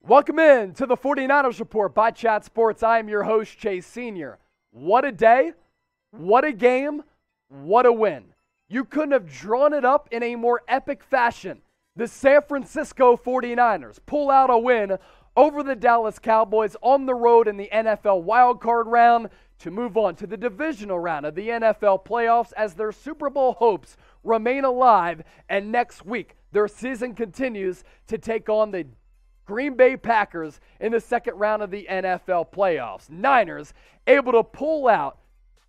Welcome in to the 49ers Report by Chat Sports. I am your host, Chase Sr. What a day, what a game, what a win. You couldn't have drawn it up in a more epic fashion. The San Francisco 49ers pull out a win over the Dallas Cowboys on the road in the NFL wildcard round to move on to the divisional round of the NFL playoffs as their Super Bowl hopes remain alive, and next week their season continues to take on the Green Bay Packers in the second round of the NFL playoffs. Niners able to pull out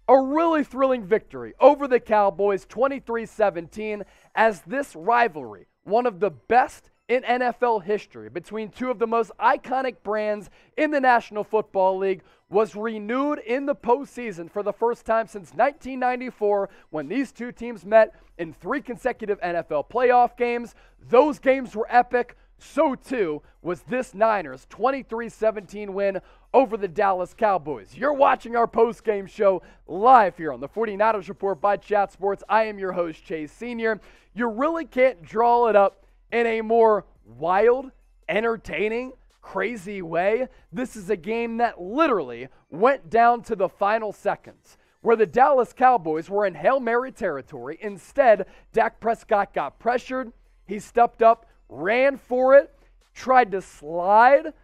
a really thrilling victory over the Cowboys 23-17 as this rivalry, one of the best in NFL history between two of the most iconic brands in the National Football League, was renewed in the postseason for the first time since 1994 when these two teams met in 3 consecutive NFL playoff games. Those games were epic. So too was this Niners 23-17 win over the Dallas Cowboys. You're watching our post-game show live here on the 49ers Report by Chat Sports. I am your host, Chase Sr. You really can't draw it up in a more wild, entertaining, crazy way. This is a game that literally went down to the final seconds, where the Dallas Cowboys were in Hail Mary territory. Instead, Dak Prescott got pressured. He stepped up, ran for it, tried to slide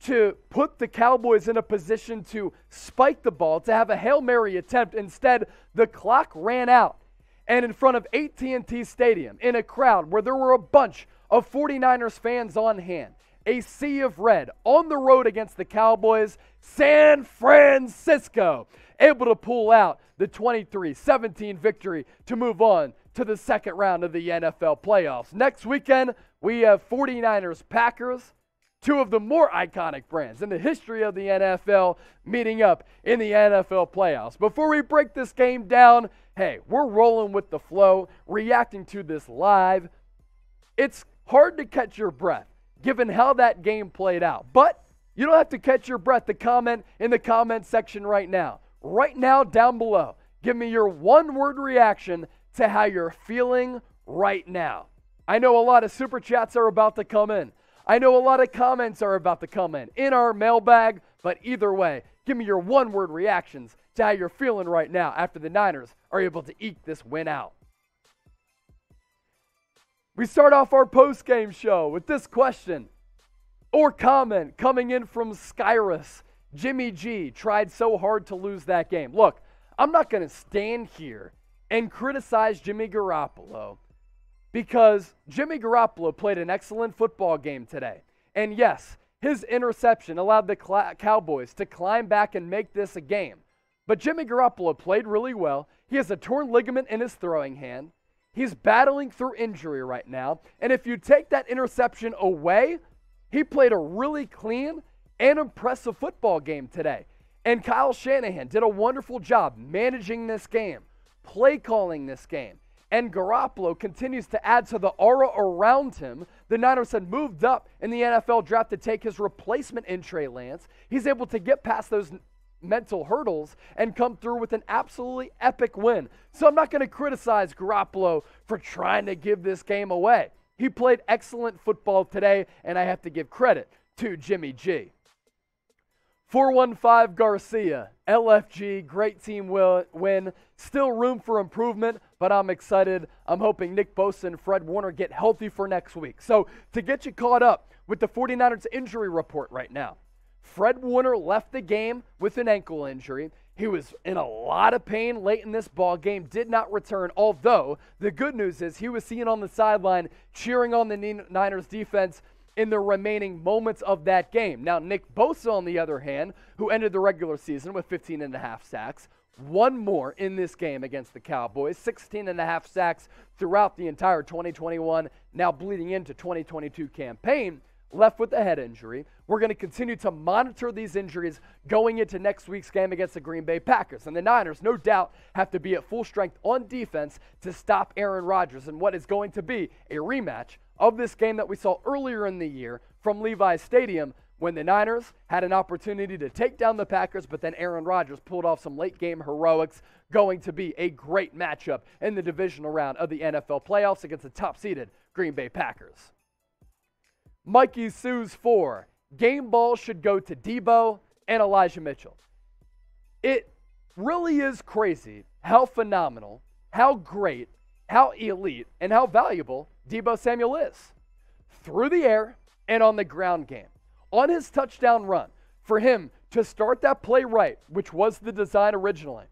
to put the Cowboys in a position to spike the ball, to have a Hail Mary attempt. Instead, the clock ran out. And in front of AT&T Stadium, in a crowd where there were a bunch of 49ers fans on hand, a sea of red on the road against the Cowboys, San Francisco able to pull out the 23-17 victory to move on to the second round of the NFL playoffs. Next weekend, we have 49ers Packers, two of the more iconic brands in the history of the NFL, meeting up in the NFL playoffs. Before we break this game down, hey, we're rolling with the flow, reacting to this live. It's hard to catch your breath given how that game played out, but you don't have to catch your breath to comment in the comment section right now. Right now, down below, give me your one-word reaction to how you're feeling right now. I know a lot of super chats are about to come in. I know a lot of comments are about to come in our mailbag, but either way, give me your one-word reactions to how you're feeling right now after the Niners are able to eke this win out. We start off our post-game show with this question or comment coming in from Skyrus. Jimmy G tried so hard to lose that game. Look, I'm not going to stand here and criticize Jimmy Garoppolo because Jimmy Garoppolo played an excellent football game today. And yes, his interception allowed the Cowboys to climb back and make this a game. But Jimmy Garoppolo played really well. He has a torn ligament in his throwing hand. He's battling through injury right now. And if you take that interception away, he played a really clean and impressive football game today. And Kyle Shanahan did a wonderful job managing this game, play calling this game. And Garoppolo continues to add to the aura around him. The Niners had moved up in the NFL draft to take his replacement in Trey Lance. He's able to get past those mental hurdles and come through with an absolutely epic win. So I'm not going to criticize Garoppolo for trying to give this game away. He played excellent football today, and I have to give credit to Jimmy G. 415 Garcia, LFG, great team win. Still room for improvement, but I'm excited. I'm hoping Nick Bosa and Fred Warner get healthy for next week. So to get you caught up with the 49ers injury report right now, Fred Warner left the game with an ankle injury. He was in a lot of pain late in this ball game, did not return, although the good news is he was seen on the sideline cheering on the Niners defense in the remaining moments of that game. Now, Nick Bosa, on the other hand, who ended the regular season with 15.5 sacks, one more in this game against the Cowboys, 16.5 sacks throughout the entire 2021, now bleeding into 2022 campaign, left with a head injury. We're going to continue to monitor these injuries going into next week's game against the Green Bay Packers. And the Niners, no doubt, have to be at full strength on defense to stop Aaron Rodgers in what is going to be a rematch of this game that we saw earlier in the year from Levi's Stadium when the Niners had an opportunity to take down the Packers, but then Aaron Rodgers pulled off some late-game heroics. Going to be a great matchup in the divisional round of the NFL playoffs against the top-seeded Green Bay Packers. Mikey Sue's 4, game ball should go to Deebo and Elijah Mitchell. It really is crazy how phenomenal, how great, how elite, and how valuable Deebo Samuel is. Through the air and on the ground game. On his touchdown run, for him to start that play right, which was the design originally,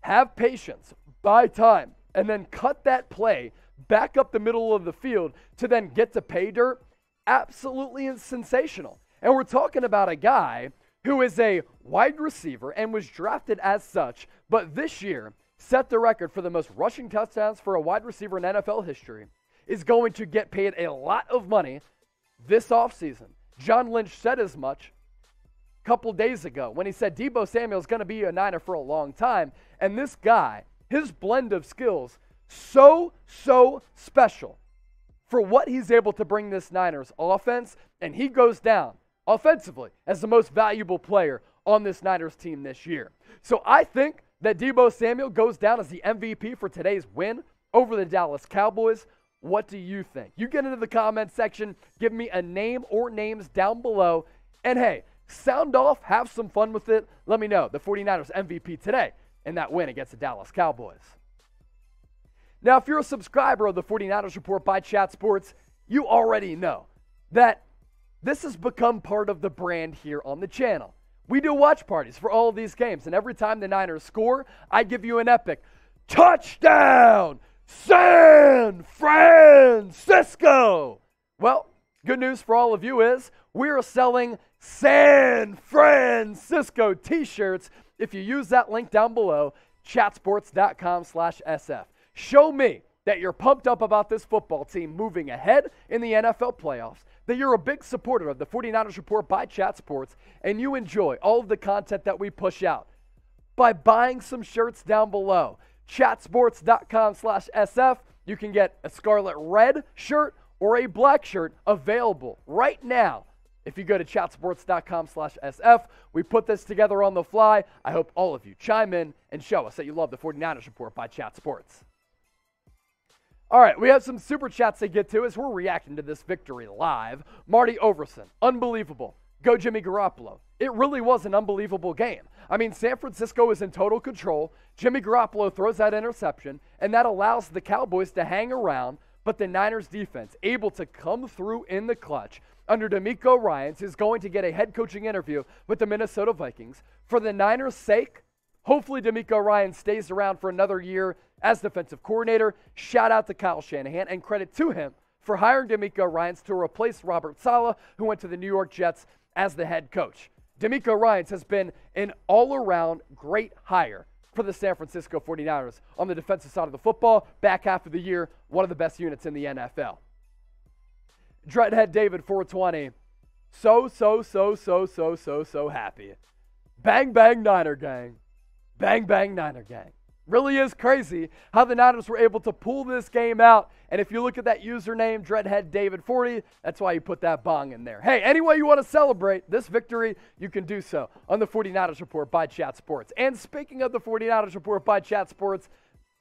have patience, buy time, and then cut that play back up the middle of the field to then get to pay dirt, absolutely sensational. And we're talking about a guy who is a wide receiver and was drafted as such, but this year set the record for the most rushing touchdowns for a wide receiver in NFL history, is going to get paid a lot of money this offseason. John Lynch said as much a couple days ago when he said Deebo Samuel is going to be a Niner for a long time. And this guy, his blend of skills, so special for what he's able to bring this Niners offense. And he goes down offensively as the most valuable player on this Niners team this year. So I think that Deebo Samuel goes down as the MVP for today's win over the Dallas Cowboys. What do you think? You get into the comment section, give me a name or names down below, and hey, sound off, have some fun with it. Let me know the 49ers MVP today in that win against the Dallas Cowboys. Now, if you're a subscriber of the 49ers Report by Chat Sports, you already know that this has become part of the brand here on the channel. We do watch parties for all of these games, and every time the Niners score, I give you an epic touchdown San Francisco. Well, good news for all of you is we're selling San Francisco t-shirts. If you use that link down below, chatsports.com/SF. Show me that you're pumped up about this football team moving ahead in the NFL playoffs, that you're a big supporter of the 49ers Report by Chat Sports, and you enjoy all of the content that we push out by buying some shirts down below. Chatsports.com/SF. You can get a scarlet red shirt or a black shirt available right now. If you go to chatsports.com/SF, we put this together on the fly. I hope all of you chime in and show us that you love the 49ers Report by Chat Sports. All right, we have some super chats to get to as we're reacting to this victory live. Marty Overson, unbelievable. Go Jimmy Garoppolo. It really was an unbelievable game. I mean, San Francisco is in total control. Jimmy Garoppolo throws that interception, and that allows the Cowboys to hang around, but the Niners defense able to come through in the clutch under DeMeco Ryans, is going to get a head coaching interview with the Minnesota Vikings. For the Niners' sake, hopefully DeMeco Ryans stays around for another year as defensive coordinator. Shout out to Kyle Shanahan, and credit to him for hiring DeMeco Ryans to replace Robert Saleh, who went to the New York Jets as the head coach. DeMeco Ryans has been an all-around great hire for the San Francisco 49ers on the defensive side of the football. Back half of the year, one of the best units in the NFL. Dreadhead David 420, so happy. Bang, bang, Niner gang. Bang, bang, Niner gang. Really is crazy how the Niners were able to pull this game out. And if you look at that username, Dreadhead David 40, that's why you put that bong in there. Hey, any way you want to celebrate this victory, you can do so on the 49ers Report by Chat Sports. And speaking of the 49ers Report by Chat Sports,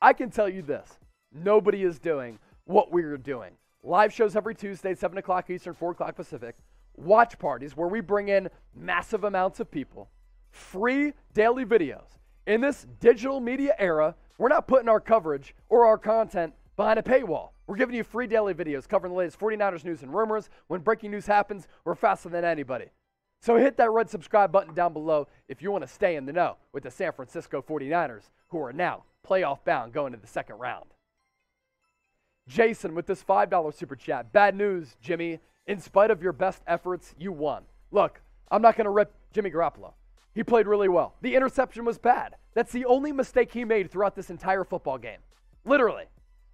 I can tell you this. Nobody is doing what we're doing. Live shows every Tuesday, 7 o'clock Eastern, 4 o'clock Pacific. Watch parties where we bring in massive amounts of people. Free daily videos. In this digital media era, we're not putting our coverage or our content behind a paywall. We're giving you free daily videos covering the latest 49ers news and rumors. When breaking news happens, we're faster than anybody. So hit that red subscribe button down below if you want to stay in the know with the San Francisco 49ers, who are now playoff bound going to the second round. Jason with this $5 super chat. Bad news, Jimmy. In spite of your best efforts, you won. Look, I'm not going to rip Jimmy Garoppolo. He played really well. The interception was bad. That's the only mistake he made throughout this entire football game. Literally.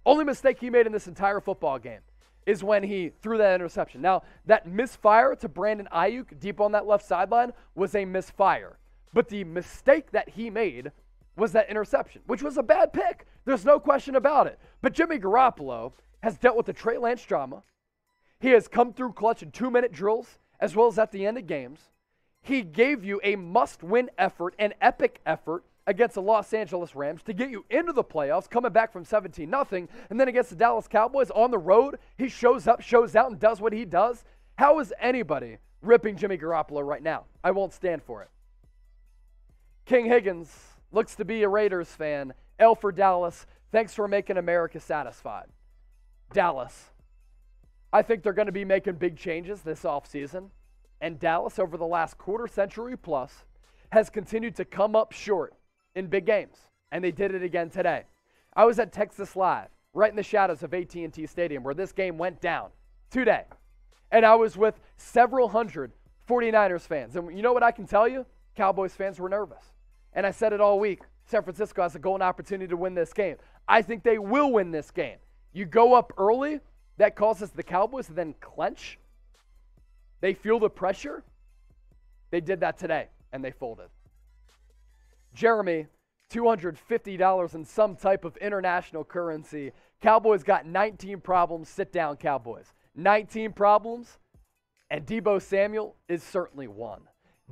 Only mistake he made in this entire football game is when he threw that interception. Now, that misfire to Brandon Ayuk deep on that left sideline was a misfire. But the mistake that he made was that interception, which was a bad pick. There's no question about it. But Jimmy Garoppolo has dealt with the Trey Lance drama. He has come through clutch in 2-minute drills as well as at the end of games. He gave you a must-win effort, an epic effort against the Los Angeles Rams to get you into the playoffs, coming back from 17-0, and then against the Dallas Cowboys on the road, he shows up, shows out, and does what he does. How is anybody ripping Jimmy Garoppolo right now. I won't stand for it. King Higgins looks to be a Raiders fan. L for Dallas. Thanks for making America satisfied. Dallas. I think they're going to be making big changes this offseason. And Dallas, over the last quarter century plus, has continued to come up short in big games. And they did it again today. I was at Texas Live, right in the shadows of AT&T Stadium, where this game went down today. And I was with several hundred 49ers fans. And you know what I can tell you? Cowboys fans were nervous. And I said it all week. San Francisco has a golden opportunity to win this game. I think they will win this game. You go up early, that causes the Cowboys to then clench. They feel the pressure. They did that today, and they folded. Jeremy, $250 in some type of international currency. Cowboys got 19 problems. Sit down, Cowboys. 19 problems, and Deebo Samuel is certainly one.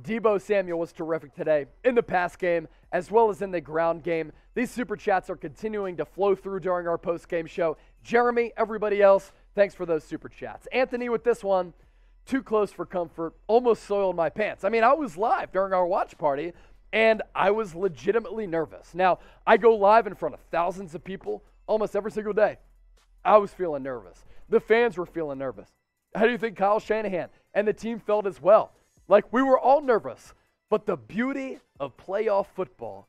Deebo Samuel was terrific today in the pass game as well as in the ground game. These super chats are continuing to flow through during our post-game show. Jeremy, everybody else, thanks for those super chats. Anthony with this one, too close for comfort, almost soiled my pants. I mean, I was live during our watch party, and I was legitimately nervous. Now, I go live in front of thousands of people almost every single day. I was feeling nervous. The fans were feeling nervous. How do you think Kyle Shanahan and the team felt as well? Like, we were all nervous. But the beauty of playoff football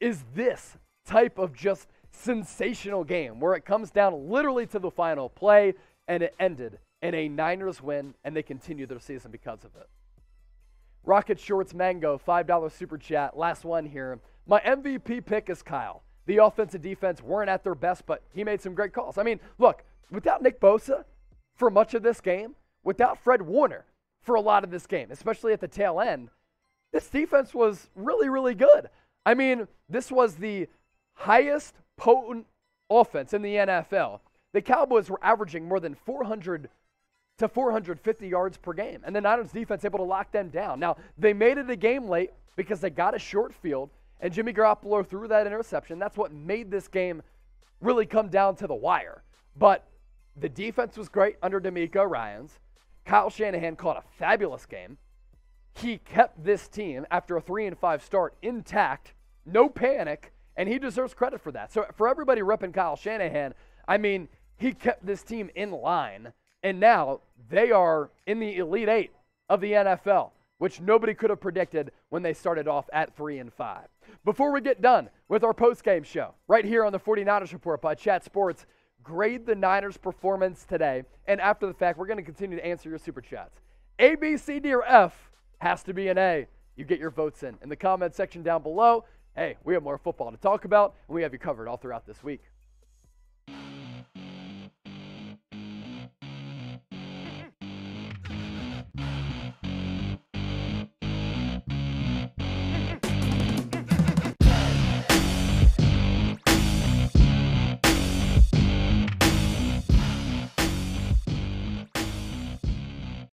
is this type of just sensational game where it comes down literally to the final play, and it ended in a Niners win, and they continue their season because of it. RocketShorts Mango, $5 super chat. Last one here. My MVP pick is Kyle. The offense and defense weren't at their best, but he made some great calls. I mean, look, without Nick Bosa for much of this game, without Fred Warner for a lot of this game, especially at the tail end, this defense was really, really good. I mean, this was the highest potent offense in the NFL. The Cowboys were averaging more than 400 to 450 yards per game, and the Niners defense able to lock them down. Now, they made it a game late because they got a short field, and Jimmy Garoppolo threw that interception. That's what made this game really come down to the wire. But the defense was great under DeMeco Ryans. Kyle Shanahan caught a fabulous game. He kept this team, after a 3-5 start, intact, no panic, and he deserves credit for that. So for everybody ripping Kyle Shanahan, I mean, he kept this team in line, and now they are in the Elite Eight of the NFL, which nobody could have predicted when they started off at 3-5. Before we get done with our postgame show, right here on the 49ers Report by Chat Sports, grade the Niners' performance today, and after the fact, we're going to continue to answer your super chats. A, B, C, D, or F has to be an A. You get your votes in the comment section down below. Hey, we have more football to talk about, and we have you covered all throughout this week.